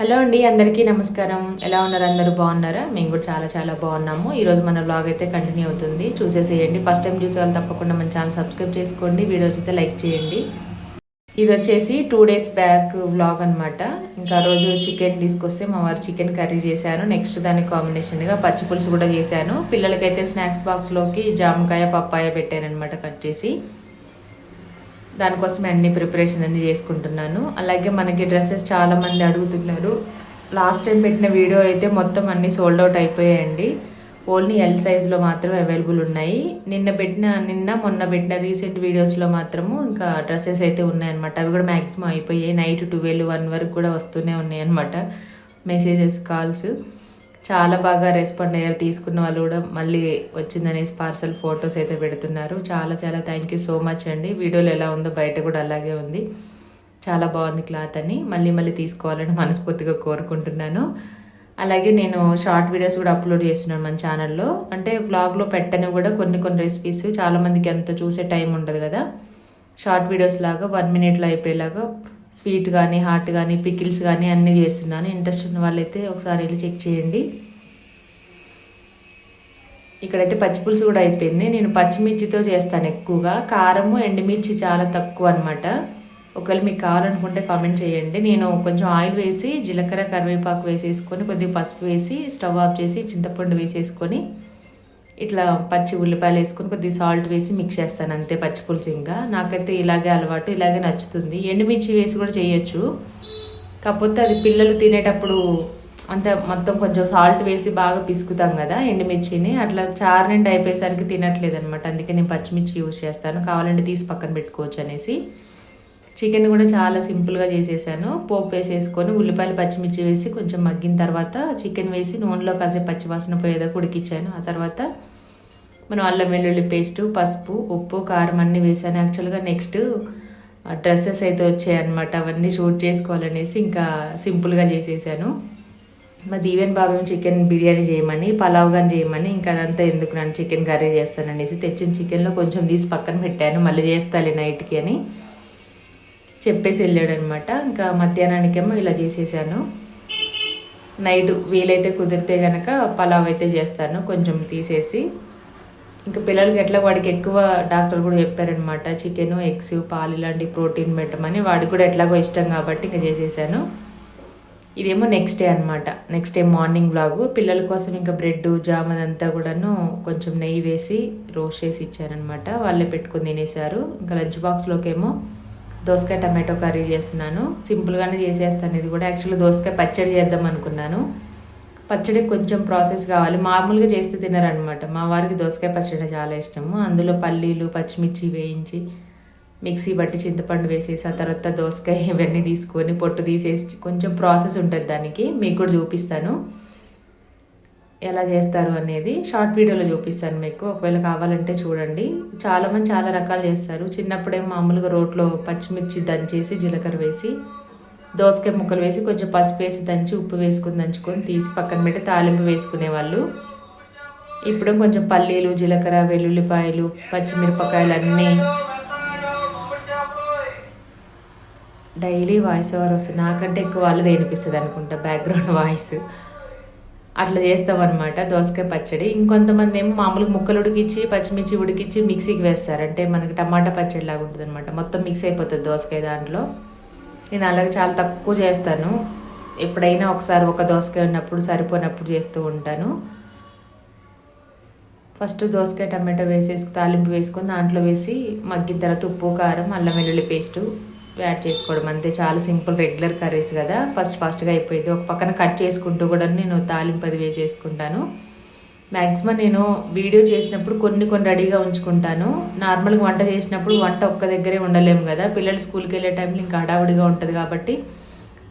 Hello అండి, అందరికీ నమస్కారం. ఎలా ఉన్నారు? అందరూ బాగున్నారా? మేము కూడా చాలా చాలా బాగున్నాము. ఈరోజు మన వ్లాగ్ అయితే కంటిన్యూ అవుతుంది, చూసేసేయండి. ఫస్ట్ టైం చూసే వాళ్ళు తప్పకుండా మన ఛానల్ సబ్స్క్రైబ్ చేసుకోండి, వీడియో అయితే లైక్ చేయండి. ఇది వచ్చేసి 2 days బ్యాక్ వ్లాగ్ అనమాట. ఇంకా రోజు చికెన్ తీసుకొస్తే మా వారు చికెన్ కర్రీ చేశాను. నెక్స్ట్ దానికి కాంబినేషన్గా పచ్చి పులుసు కూడా చేశాను. పిల్లలకైతే స్నాక్స్ బాక్స్లోకి జామకాయ పప్పాయ పెట్టానమాట కట్ చేసి. దానికోసం అన్ని ప్రిపరేషన్ అన్ని చేసుకుంటున్నాను. అలాగే మనకి డ్రెస్సెస్ చాలామంది అడుగుతున్నారు. లాస్ట్ టైం పెట్టిన వీడియో అయితే మొత్తం అన్ని సోల్డ్ అవుట్ అయిపోయాయండి. ఓన్లీ ఎల్ సైజ్లో మాత్రం అవైలబుల్ ఉన్నాయి. మొన్న పెట్టిన రీసెంట్ వీడియోస్లో మాత్రము ఇంకా డ్రెస్సెస్ అయితే ఉన్నాయన్నమాట. అవి కూడా మ్యాక్సిమం అయిపోయాయి. నైట్ 12-1 వరకు కూడా వస్తూనే ఉన్నాయి అన్నమాట మెసేజెస్, కాల్స్. చాలా బాగా రెస్పాండ్ అయ్యారు. తీసుకున్న వాళ్ళు కూడా మళ్ళీ వచ్చిందనేసి పార్సల్ ఫొటోస్ అయితే పెడుతున్నారు. చాలా చాలా థ్యాంక్ యూ సో మచ్ అండి. వీడియోలో ఎలా ఉందో బయట కూడా అలాగే ఉంది. చాలా బాగుంది క్లాత్ అని మళ్ళీ తీసుకోవాలని మనస్ఫూర్తిగా కోరుకుంటున్నాను. అలాగే నేను షార్ట్ వీడియోస్ కూడా అప్లోడ్ చేస్తున్నాను మన ఛానల్లో. అంటే వ్లాగ్లో పెట్టని కూడా కొన్ని రెసిపీస్ చాలామందికి అంత చూసే టైం ఉండదు కదా. షార్ట్ వీడియోస్ లాగా 1 minute అయిపోయేలాగా స్వీట్ కానీ హాట్ కానీ పికిల్స్ కానీ అన్నీ చేస్తున్నాను. ఇంట్రెస్ట్ ఉన్న వాళ్ళైతే ఒకసారి వెళ్ళి చెక్ చేయండి. ఇక్కడైతే పచ్చిపులుసు కూడా అయిపోయింది. నేను పచ్చిమిర్చితో చేస్తాను ఎక్కువగా. కారము ఎండుమిర్చి చాలా తక్కువ అనమాట. ఒకవేళ మీకు కావాలనుకుంటే కామెంట్ చేయండి. నేను కొంచెం ఆయిల్ వేసి జీలకర్ర కరివేపాకు వేసేసుకొని కొద్దిగా పసుపు వేసి స్టవ్ ఆఫ్ చేసి చింతపండు వేసేసుకొని ఇట్లా పచ్చి ఉల్లిపాయలు వేసుకొని కొద్దిగా సాల్ట్ వేసి మిక్స్ చేస్తాను అంతే. పచ్చి పులుసు ఇంకా నాకైతే ఇలాగే అలవాటు, ఇలాగే నచ్చుతుంది. ఎండుమిర్చి వేసి కూడా చేయొచ్చు. కాకపోతే అది పిల్లలు తినేటప్పుడు అంతే మొత్తం కొంచెం సాల్ట్ వేసి బాగా పిసుకుతాం కదా ఎండుమిర్చిని, అట్లా చారు నిండి అయిపోయేసరికి తినట్లేదు అనమాట. అందుకే నేను పచ్చిమిర్చి యూజ్ చేస్తాను. కావాలంటే తీసి పక్కన పెట్టుకోవచ్చు అనేసి. చికెన్ కూడా చాలా సింపుల్గా చేసేసాను. పోపు వేసేసుకొని ఉల్లిపాయలు పచ్చిమిర్చి వేసి కొంచెం మగ్గిన తర్వాత చికెన్ వేసి నూనెలో కాసేపు పచ్చివాసన పోయేదాకా ఉడికించాను. ఆ తర్వాత మనం అల్లం వెల్లుల్లి పేస్టు, పసుపు, ఉప్పు, కారం అన్నీ వేసాను. యాక్చువల్గా నెక్స్ట్ డ్రెస్సెస్ అయితే వచ్చాయన్నమాట. అవన్నీ షూట్ చేసుకోవాలనేసి ఇంకా సింపుల్గా చేసేసాను. మా దీవెన్ బాబు చికెన్ బిర్యానీ చేయమని, పలావ్ కానీ చేయమని, ఇంకా అదంతా ఎందుకు నన్ను చికెన్ కర్రీ చేస్తాననేసి తెచ్చిన చికెన్లో కొంచెం తీసి పక్కన పెట్టాను. మళ్ళీ చేస్తాలి నైట్కి అని చెప్పేసి వెళ్ళాడనమాట. ఇంకా మధ్యాహ్నానికేమో ఇలా చేసేసాను. నైట్ వీలైతే కుదిరితే కనుక పలావ్ అయితే చేస్తాను కొంచెం తీసేసి. ఇంకా పిల్లలకి ఎట్లా వాడికి ఎక్కువ డాక్టర్ కూడా చెప్పారనమాట చికెను, ఎగ్స్, పాలు ఇలాంటి ప్రోటీన్ పెట్టమని. వాడికి కూడా ఎట్లాగో ఇష్టం కాబట్టి ఇంకా చేసేసాను. ఇదేమో నెక్స్ట్ డే అనమాట. Next day morning vlog. పిల్లల కోసం ఇంకా బ్రెడ్ జామ్ అదంతా కూడాను కొంచెం నెయ్యి వేసి రోస్ట్ చేసి ఇచ్చానమాట. వాళ్ళే పెట్టుకుని తినేశారు. ఇంకా లంచ్ బాక్స్లోకి ఏమో దోసకాయ టమాటో కర్రీ చేస్తున్నాను. సింపుల్గానే చేసేస్తాను. ఇది కూడా యాక్చువల్లీ దోసకాయ పచ్చడి చేద్దాం అనుకున్నాను. పచ్చడి కొంచెం ప్రాసెస్ కావాలి. మామూలుగా చేస్తే తినరనమాట. మా వారికి దోసకాయ పచ్చడి చాలా ఇష్టము. అందులో పల్లీలు పచ్చిమిర్చి వేయించి మిక్సీ బట్టి చింతపండు వేసేసి ఆ తర్వాత దోసకాయ ఇవన్నీ తీసుకొని పొట్టు తీసేసి కొంచెం ప్రాసెస్ ఉంటుంది దానికి. మీకు కూడా చూపిస్తాను ఎలా చేస్తారు అనేది. షార్ట్ వీడియోలో చూపిస్తాను మీకు, ఒకవేళ కావాలంటే చూడండి. చాలామంది చాలా రకాలు చేస్తారు. చిన్నప్పుడేమో మామూలుగా రోట్లో పచ్చిమిర్చి దంచేసి జీలకర్ర వేసి దోసకాయ ముక్కలు వేసి కొంచెం పసుపు వేసి దంచి ఉప్పు వేసుకొని దంచుకొని తీసి పక్కన పెట్టి తాలింపు వేసుకునేవాళ్ళు. ఇప్పుడు కొంచెం పల్లీలు, జీలకర్ర, వెల్లుల్లిపాయలు, పచ్చిమిరపకాయలు అన్నీ డైలీ వాయిస్ ఓవర్ వస్తుంది. నాకంటే ఎక్కువ వాళ్ళది వినిపిస్తుంది అనుకుంటా బ్యాక్గ్రౌండ్ వాయిస్. అట్లా చేస్తామన్నమాట దోసకాయ పచ్చడి. ఇంకొంతమంది ఏమో మామూలుగా ముక్కలు ఉడికించి పచ్చిమిర్చి ఉడికించి మిక్సీకి వేస్తారు. అంటే మనకి టమాటా పచ్చడి లాగా ఉంటుంది అనమాట. మొత్తం మిక్స్ అయిపోతుంది దోసకాయ దాంట్లో. నేను అలాగే చాలా తక్కువ చేస్తాను. ఎప్పుడైనా ఒకసారి ఒక దోసకాయ ఉన్నప్పుడు సరిపోయినప్పుడు చేస్తూ ఉంటాను. ఫస్ట్ దోసకాయ టమాటో వేసేసి తాలింపు వేసుకొని దాంట్లో వేసి మగ్గిన తర్వాత ఉప్పు, కారం, అల్లం వెల్లుల్లి పేస్టు యాడ్ చేసుకోవడం అంతే. చాలా సింపుల్ రెగ్యులర్ కర్రీస్ కదా, ఫాస్ట్గా అయిపోయింది. ఒక పక్కన కట్ చేసుకుంటూ కూడా నేను తాలింపు అది వేసేసుకుంటాను. మ్యాక్సిమం నేను వీడియో చేసినప్పుడు కొన్ని రెడీగా ఉంచుకుంటాను. నార్మల్గా వంట చేసినప్పుడు వంట ఒక్క దగ్గరే ఉండలేము కదా. పిల్లలు స్కూల్కి వెళ్ళే టైంలో ఇంకా హడావుడిగా ఉంటుంది కాబట్టి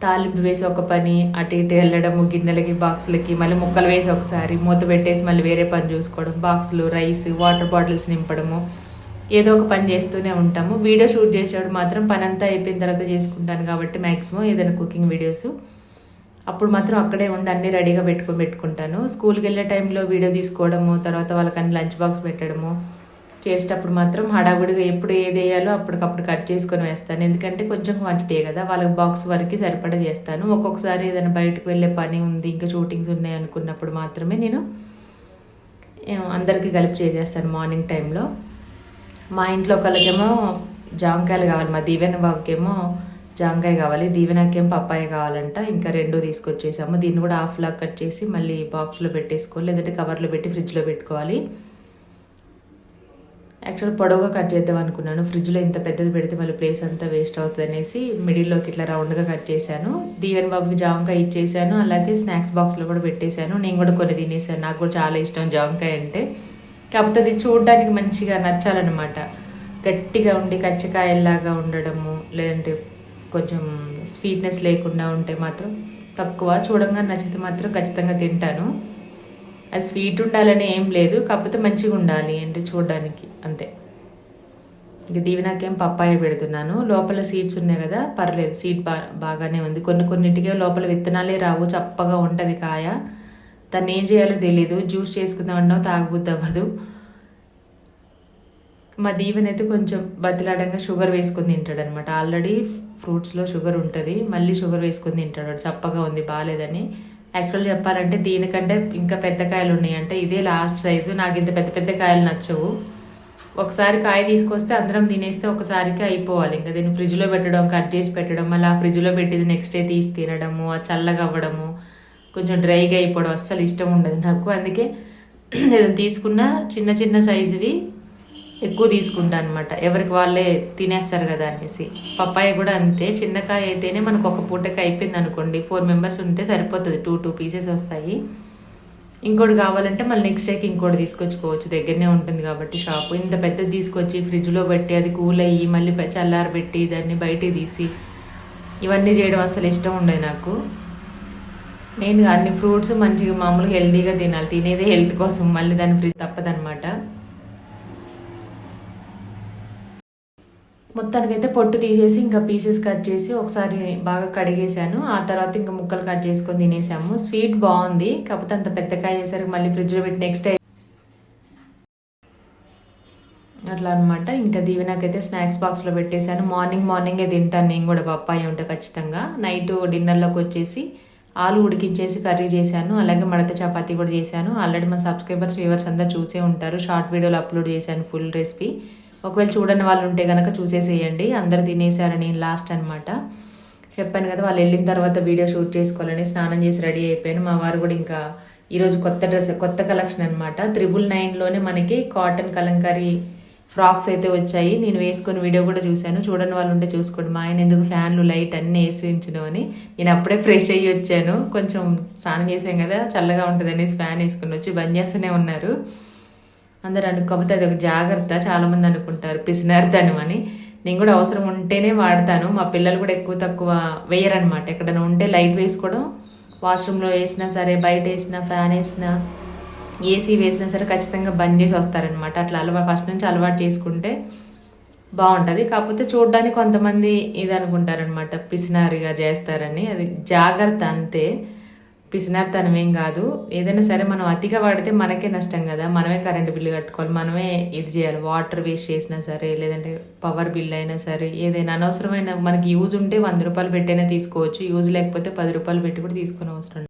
తాలింపు వేసి ఒక పని, అటు ఇటు వెళ్ళడము, గిన్నెలకి బాక్సులకి మళ్ళీ ముక్కలు వేసి ఒకసారి మూత పెట్టేసి మళ్ళీ వేరే పని చూసుకోవడం, బాక్సులు, రైస్, వాటర్ బాటిల్స్ నింపడము, ఏదో ఒక పని చేస్తూనే ఉంటాము. వీడియో షూట్ చేసేవాడు మాత్రం పని అంతా అయిపోయిన తర్వాత చేసుకుంటాను కాబట్టి మ్యాక్సిమం ఏదైనా కుకింగ్ వీడియోస్ అప్పుడు మాత్రం అక్కడే ఉండి అన్నీ రెడీగా పెట్టుకుంటాను. స్కూల్కి వెళ్ళే టైంలో వీడియో తీసుకోవడము, తర్వాత వాళ్ళకి అన్ని లంచ్ బాక్స్ పెట్టడము, చేసేటప్పుడు మాత్రం హడావుడిగా ఎప్పుడు ఏది వేయాలో అప్పటికప్పుడు కట్ చేసుకొని వేస్తాను. ఎందుకంటే కొంచెం క్వాంటిటీ కదా, వాళ్ళకి బాక్స్ వరకు సరిపడా చేస్తాను. ఒక్కొక్కసారి ఏదైనా బయటకు వెళ్ళే పని ఉంది, ఇంకా షూటింగ్స్ ఉన్నాయి అనుకున్నప్పుడు మాత్రమే నేను అందరికీ కలిపి చేసేస్తాను మార్నింగ్ టైంలో. మా ఇంట్లో ఒకళ్ళకేమో జామకాయలు కావాలి, మా దీవెన బాబుకేమో జామకాయ కావాలి, దీవెనకేమో పప్పాయ కావాలంట. ఇంకా 2 తీసుకొచ్చేసాము. దీన్ని కూడా హాఫ్ లాగా కట్ చేసి మళ్ళీ బాక్స్లో పెట్టేసుకోవాలి, లేదంటే కవర్లో పెట్టి ఫ్రిడ్జ్లో పెట్టుకోవాలి. యాక్చువల్ పొడవుగా కట్ చేద్దాం అనుకున్నాను, ఫ్రిడ్జ్లో ఇంత పెద్దది పెడితే మళ్ళీ ప్లేస్ అంతా వేస్ట్ అవుతుంది అనేసి మిడిల్లోకి ఇట్లా రౌండ్గా కట్ చేశాను. దీవెన్ బాబుకి జామకాయ ఇచ్చేసాను, అలాగే స్నాక్స్ బాక్స్లో కూడా పెట్టేశాను. నేను కూడా కొన్ని తినేసాను, నాకు కూడా చాలా ఇష్టం జామకాయ అంటే. కాకపోతే అది చూడడానికి మంచిగా నచ్చాలన్నమాట, గట్టిగా ఉండి కచ్చకాయల్లాగా ఉండడము, లేదంటే కొంచెం స్వీట్నెస్ లేకుండా ఉంటే మాత్రం తక్కువ, చూడంగా నచ్చితే మాత్రం ఖచ్చితంగా తింటాను. అది స్వీట్ ఉండాలని ఏం లేదు, కాకపోతే మంచిగా ఉండాలి అంటే చూడడానికి అంతే. ఇక దీవెనకేం పప్పాయ పెడుతున్నాను. లోపల సీడ్స్ ఉన్నాయి కదా, పర్లేదు, సీడ్ బాగానే ఉంది. కొన్నింటికే లోపల విత్తనాలే రావు, చప్పగా ఉంటుంది కాయ. దాన్ని ఏం చేయాలో తెలీదు, జ్యూస్ చేసుకుందామన్నా తాగబుద్ది అవ్వదు. మా దీవెన అయితే కొంచెం బతిలాడంగా షుగర్ వేసుకొని తింటాడు అనమాట. ఆల్రెడీ ఫ్రూట్స్లో షుగర్ ఉంటుంది, మళ్ళీ షుగర్ వేసుకొని తింటాడు, చప్పగా ఉంది బాగాలేదని. యాక్చువల్ చెప్పాలంటే దీనికంటే ఇంకా పెద్ద కాయలు ఉన్నాయి, అంటే ఇదే లాస్ట్ సైజు. నాకు ఇంత పెద్ద పెద్ద కాయలు నచ్చవు. ఒకసారి కాయ తీసుకొస్తే అందరం తినేస్తే ఒకసారికి అయిపోవాలి. ఇంకా దీన్ని ఫ్రిడ్జ్లో పెట్టడం, కట్ చేసి పెట్టడం, మళ్ళీ ఆ ఫ్రిడ్జ్లో పెట్టింది నెక్స్ట్ డే తీసి తినడము, ఆ చల్లగా అవ్వడము, కొంచెం డ్రైగా అయిపోవడం అస్సలు ఇష్టం ఉండదు నాకు. అందుకే ఏదైనా తీసుకున్న చిన్న చిన్న సైజువి ఎక్కువ తీసుకుంటాను అనమాట, ఎవరికి వాళ్ళే తినేస్తారు కదా అనేసి. పప్పాయ కూడా అంతే, చిన్నకాయ అయితేనే మనకు ఒక పూటకి అయిపోయింది అనుకోండి, 4 మెంబర్స్ ఉంటే సరిపోతుంది, 2 పీసెస్ వస్తాయి. ఇంకోటి కావాలంటే మళ్ళీ నెక్స్ట్ డేకి ఇంకోటి తీసుకొచ్చుకోవచ్చు, దగ్గరనే ఉంటుంది కాబట్టి షాపు. ఇంత పెద్దది తీసుకొచ్చి ఫ్రిడ్జ్లో పెట్టి అది కూల్ అయ్యి మళ్ళీ చల్లారబెట్టి దాన్ని బయటికి తీసి ఇవన్నీ చేయడం అసలు ఇష్టం ఉండదు నాకు. నేను అన్ని ఫ్రూట్స్ మంచిగా మామూలుగా హెల్తీగా తినాలి, తినేదే హెల్త్ కోసం, మళ్ళీ దాని ఫ్రిడ్జ్ తప్పదనమాట. మొత్తానికైతే పొట్టు తీసేసి ఇంకా పీసెస్ కట్ చేసి ఒకసారి బాగా కడిగేసాను. ఆ తర్వాత ఇంకా ముక్కలు కట్ చేసుకొని తినేసాము. స్వీట్ బాగుంది, కాకపోతే అంత పెద్ద కాయ చేసరికి మళ్ళీ ఫ్రిడ్జ్లో పెట్టి నెక్స్ట్ డే అట్లా అనమాట. ఇంకా దీవెనకైతే స్నాక్స్ బాక్స్లో పెట్టేశాను. మార్నింగే తింటాను నేను కూడా, పప్పాయ ఉంటే ఖచ్చితంగా. నైట్ డిన్నర్లోకి వచ్చేసి ఆలు ఉడికించేసి కర్రీ చేశాను, అలాగే మడత చపాతీ కూడా చేశాను. ఆల్రెడీ మా సబ్స్క్రైబర్స్ వ్యూవర్స్ అందరు చూసే ఉంటారు, షార్ట్ వీడియోలు అప్లోడ్ చేశాను ఫుల్ రెసిపీ. ఒకవేళ చూడని వాళ్ళు ఉంటే కనుక చూసేసేయండి. అందరు తినేసారని లాస్ట్ అనమాట. చెప్పాను కదా, వాళ్ళు వెళ్ళిన తర్వాత వీడియో షూట్ చేసుకోవాలని స్నానం చేసి రెడీ అయిపోయాను. మా వారు కూడా ఇంకా ఈరోజు కొత్త కలెక్షన్ అనమాట. 999లోనే మనకి కాటన్ కలంకారీ ఫ్రాక్స్ అయితే వచ్చాయి. నేను వేసుకొని వీడియో కూడా చూశాను, చూడని వాళ్ళు ఉంటే చూసుకోండి. మా ఆయన ఎందుకు ఫ్యాన్లు లైట్ అన్నీ వేసి ఉంచడం అని, నేను అప్పుడే ఫ్రెష్ అయ్యి వచ్చాను. కొంచెం స్నానం చేసాం కదా, చల్లగా ఉంటుంది అనేసి ఫ్యాన్ వేసుకొని వచ్చి బంద్ చేస్తూనే ఉన్నారు. అందరు అనుకోకపోతే అది ఒక జాగ్రత్త, చాలామంది అనుకుంటారు పిసినార్తనం అని. నేను కూడా అవసరం ఉంటేనే వాడతాను. మా పిల్లలు కూడా ఎక్కువ తక్కువ వేయరనమాట. ఎక్కడైనా ఉంటే లైట్ వేసుకోవడం, వాష్రూమ్లో వేసినా సరే, బయట వేసినా, ఫ్యాన్ వేసినా, ఏసీ వేసినా సరే ఖచ్చితంగా బంద్ చేసి వస్తారనమాట. అట్లా ఫస్ట్ నుంచి అలవాటు చేసుకుంటే బాగుంటుంది. కాకపోతే చూడడానికి కొంతమంది ఇది అనుకుంటారనమాట, పిసినారిగా చేస్తారని. అది జాగ్రత్త అంతే, పిసినార్తనం ఏం కాదు. ఏదైనా సరే మనం అతిగా వాడితే మనకే నష్టం కదా, మనమే కరెంటు బిల్లు కట్టుకోవాలి, మనమే ఇది చేయాలి. వాటర్ వేస్ట్ చేసినా సరే, లేదంటే పవర్ బిల్ అయినా సరే, ఏదైనా అనవసరమైన మనకి యూజ్ ఉంటే 100 రూపాయలు పెట్టైనా తీసుకోవచ్చు, యూజ్ లేకపోతే 10 రూపాయలు పెట్టి కూడా తీసుకునే అవసరం.